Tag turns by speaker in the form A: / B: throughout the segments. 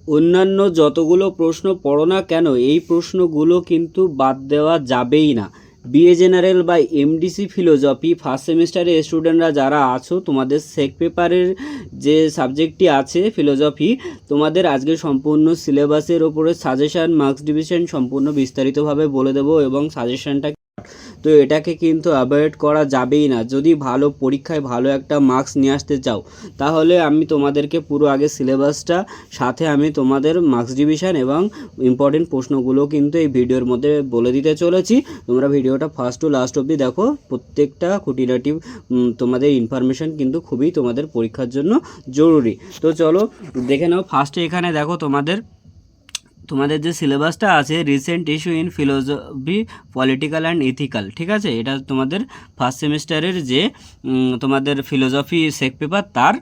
A: অন্যান্য যতগুলো প্রশ্ন পড়ো না কেন এই প্রশ্নগুলো কিন্তু বাদ দেওয়া যাবেই না। বিএ জেনারেল বা এমডিসি ফিলোজফি ফার্স্ট সেমিস্টারের স্টুডেন্টরা যারা আছো, তোমাদের সেক পেপারের যে সাবজেক্টটি আছে ফিলোজফি, তোমাদের আজকে সম্পূর্ণ সিলেবাসের ওপরে সাজেশান, মার্কস ডিভিশন সম্পূর্ণ বিস্তারিতভাবে বলে দেবো এবং সাজেশানটা তো এটাকে কিন্তু অ্যাভয়েড করা যাবেই না। যদি ভালো পরীক্ষায় ভালো একটা মার্কস নিয়ে আসতে চাও, তাহলে আমি তোমাদেরকে পুরো আগে সিলেবাসটা সাথে আমি তোমাদের মার্কস ডিভিশন এবং ইম্পর্টেন্ট প্রশ্নগুলো কিন্তু এই ভিডিওর মধ্যে বলে দিতে চলেছি। তোমরা ভিডিওটা ফার্স্ট টু লাস্ট অবধি দেখো, প্রত্যেকটা খুঁটিনাটি তোমাদের ইনফরমেশান কিন্তু খুবই তোমাদের পরীক্ষার জন্য জরুরি। তো চলো দেখে নাও। ফার্স্টে এখানে দেখো তোমাদের যে সিলেবাসটা আছে, recent issue in philosophy, political and ethical, ঠিক আছে? এটা তোমাদের ফার্স্ট সেমিস্টারের যে তোমাদের ফিলোসফি সেক পেপার তার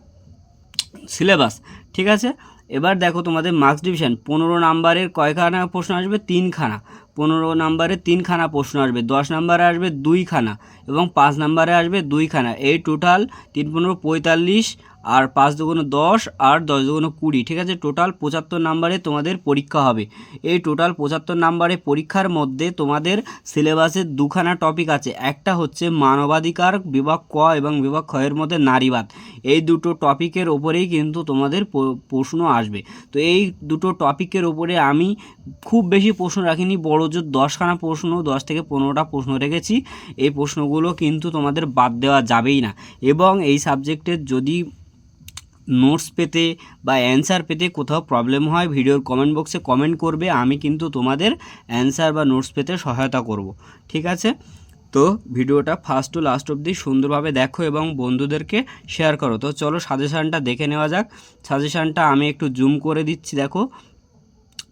A: সিলেবাস, ঠিক আছে? এবার দেখো তোমাদের মার্কস ডিভিশন 15 নাম্বারের কয়খানা প্রশ্ন আসবে? 3খানা। 15 নাম্বারে 3খানা প্রশ্ন আসবে, 10 নাম্বারে আসবে 2খানা এবং 5 নাম্বারে আসবে 2খানা। এই টোটাল 3 15 45 আর 5 দুগুণে 10 আর 10 দুগুণে 20, ঠিক আছে? টোটাল 75 নাম্বারে তোমাদের পরীক্ষা হবে। এই টোটাল 75 নাম্বারে পরীক্ষার মধ্যে তোমাদের সিলেবাসের 2খানা টপিক আছে। একটা হচ্ছে মানবাধিকার বিভাগ ক এবং বিভাগ খ এর মধ্যে নারীবাদ। এই দুটো টপিকের ওপরেই কিন্তু তোমাদের প্রশ্ন আসবে। তো এই দুটো টপিকের ওপরে আমি খুব বেশি প্রশ্ন রাখিনি, বড় জোর 10খানা প্রশ্ন, 10 থেকে 15টা প্রশ্ন রেখেছি। এই প্রশ্নগুলো কিন্তু তোমাদের বাদ দেওয়া যাবেই না। এবং এই সাবজেক্টের যদি নোটস পেতে বা অ্যান্সার পেতে কোথাও প্রবলেম হয়, ভিডিওর কমেন্ট বক্সে কমেন্ট করবে, আমি কিন্তু তোমাদের অ্যান্সার বা নোটস পেতে সহায়তা করব, ঠিক আছে? তো ভিডিওটা ফার্স্ট টু লাস্ট অবধি সুন্দরভাবে দেখো এবং বন্ধুদেরকে শেয়ার করো। তো চলো সাজেশানটা দেখে নেওয়া যাক। সাজেশানটা আমি একটু জুম করে দিচ্ছি। দেখো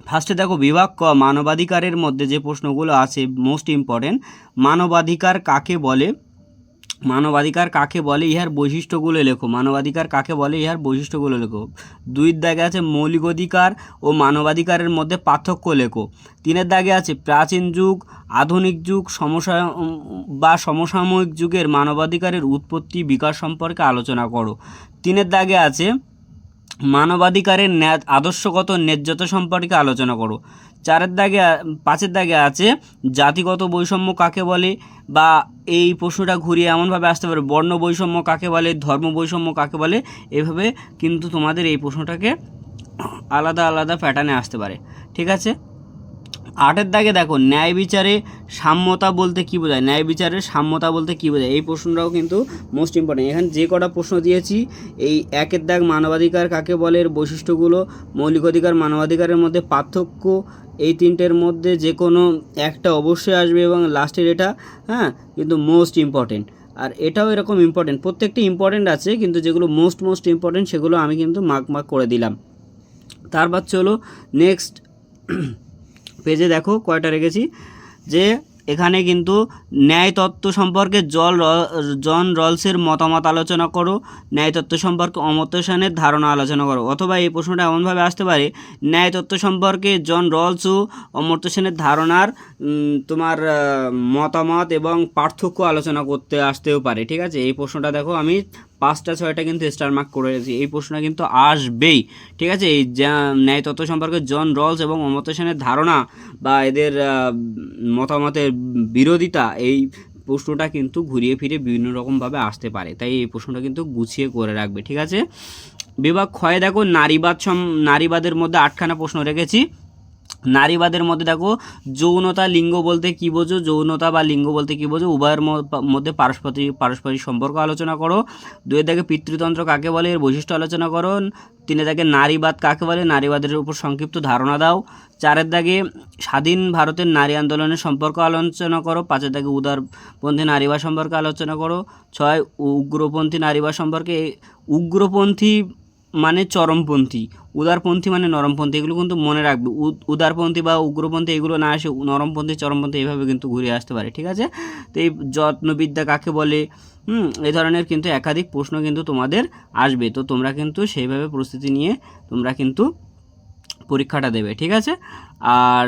A: ফার্স্টে দেখো বিভাগ ক, মানবাধিকারের মধ্যে যে প্রশ্নগুলো আছে মোস্ট ইম্পর্টেন্ট। মানবাধিকার কাকে বলে? মানবাধিকার কাকে বলে, ইহার বৈশিষ্ট্যগুলো লেখো। মানবাধিকার কাকে বলে, ইহার বৈশিষ্ট্যগুলো লেখো। 2 দাগে আছে মৌলিক অধিকার ও মানবাধিকারের মধ্যে পার্থক্য লেখো। 3 দাগে আছে প্রাচীন যুগ, আধুনিক যুগ, সমসাময়িক যুগের মানবাধিকারের উৎপত্তি বিকাশ সম্পর্কে আলোচনা করো। 3 দাগে আছে মানবাধিকারের আদর্শগত ন্যায্যতা সম্পর্কে আলোচনা করো। 5 দাগে আছে জাতিগত বৈষম্য কাকে বলে, বা এই প্রশ্নটা ঘুরিয়ে এমনভাবে আসতে পারে বর্ণ বৈষম্য কাকে বলে, ধর্ম বৈষম্য কাকে বলে। এভাবে কিন্তু তোমাদের এই প্রশ্নটাকে আলাদা আলাদা প্যাটার্নে আসতে পারে, ঠিক আছে? 8 দাগে দেখো ন্যায় বিচারে সাম্যতা বলতে কী বোঝায়। ন্যায় বিচারের সাম্যতা বলতে কী বোঝায়, এই প্রশ্নটাও কিন্তু মোস্ট ইম্পর্টেন্ট। এখানে যে কটা প্রশ্ন দিয়েছি, এই 1 দাগ মানবাধিকার কাকে বলে এর বৈশিষ্ট্যগুলো, মৌলিক অধিকার মানবাধিকারের মধ্যে পার্থক্য, এই 3টের মধ্যে যে কোনো একটা অবশ্যই আসবে এবং লাস্টের এটা কিন্তু মোস্ট ইম্পর্টেন্ট। আর এটাও এরকম ইম্পর্টেন্ট, প্রত্যেকটি ইম্পর্টেন্ট আছে, কিন্তু যেগুলো মোস্ট ইম্পর্টেন্ট সেগুলো আমি কিন্তু মার্ক করে দিলাম। তারপর চলো নেক্সট পেজে দেখো কয়টা রেখেছি, যে এখানে কিন্তু ন্যায় তত্ত্ব সম্পর্কে জন রলসের মতামত আলোচনা করো। ন্যায় তত্ত্ব সম্পর্কে অমর্ত্য সেনের ধারণা আলোচনা করো। অথবা এই প্রশ্নটা এমনভাবে আসতে পারে, ন্যায় তত্ত্ব সম্পর্কে জন রলস ও অমর্ত্য সেনের ধারণার তোমার মতামত এবং পার্থক্য আলোচনা করতে আসতেও পারে, ঠিক আছে? এই প্রশ্নটা দেখো আমি 5টা 6টা কিন্তু স্টার মার্ক করে রেখেছি, এই প্রশ্নটা কিন্তু আসবেই, ঠিক আছে? এই ন্যায় তত্ত্ব সম্পর্কে জন রলস এবং অমর্ত্য সেনের ধারণা বা এদের মতামতের বিরোধিতা, এই প্রশ্নটা কিন্তু ঘুরিয়ে ফিরে বিভিন্ন রকমভাবে আসতে পারে, তাই এই প্রশ্নটা কিন্তু গুছিয়ে করে রাখবে, ঠিক আছে? বিভাগ ক্ষয়ে দেখো নারীবাদের মধ্যে 8খানা প্রশ্ন রেখেছি। নারীবাদের মধ্যে দেখো যৌনতা লিঙ্গ বলতে কী বোঝো, যৌনতা বা লিঙ্গ বলতে কী বোঝো, উভয়ের মধ্যে পারস্পরিক সম্পর্ক আলোচনা করো। 2 দাগে পিতৃতন্ত্র কাকে বলে এর বৈশিষ্ট্য আলোচনা করো। 3 দাগে নারীবাদ কাকে বলে, নারীবাদের উপর সংক্ষিপ্ত ধারণা দাও। 4 দাগে স্বাধীন ভারতের নারী আন্দোলনের সম্পর্ক আলোচনা করো। 5 দাগে উদারপন্থী নারীবাদ সম্পর্কে আলোচনা করো। 6 উগ্রপন্থী নারীবাদ সম্পর্কে। উগ্রপন্থী মানে চরমপন্থী, উদারপন্থী মানে নরমপন্থী, এগুলো কিন্তু মনে রাখবে। উদারপন্থী বা উগ্রপন্থী এগুলো না আসে, নরমপন্থী চরমপন্থী এইভাবে কিন্তু ঘুরে আসতে পারে, ঠিক আছে? তো এই যত্নবিদ্যা কাকে বলে, এই ধরনের কিন্তু একাধিক প্রশ্ন কিন্তু তোমাদের আসবে। তো তোমরা কিন্তু সেইভাবে প্রস্তুতি নিয়ে তোমরা কিন্তু পরীক্ষাটা দেবে, ঠিক আছে? আর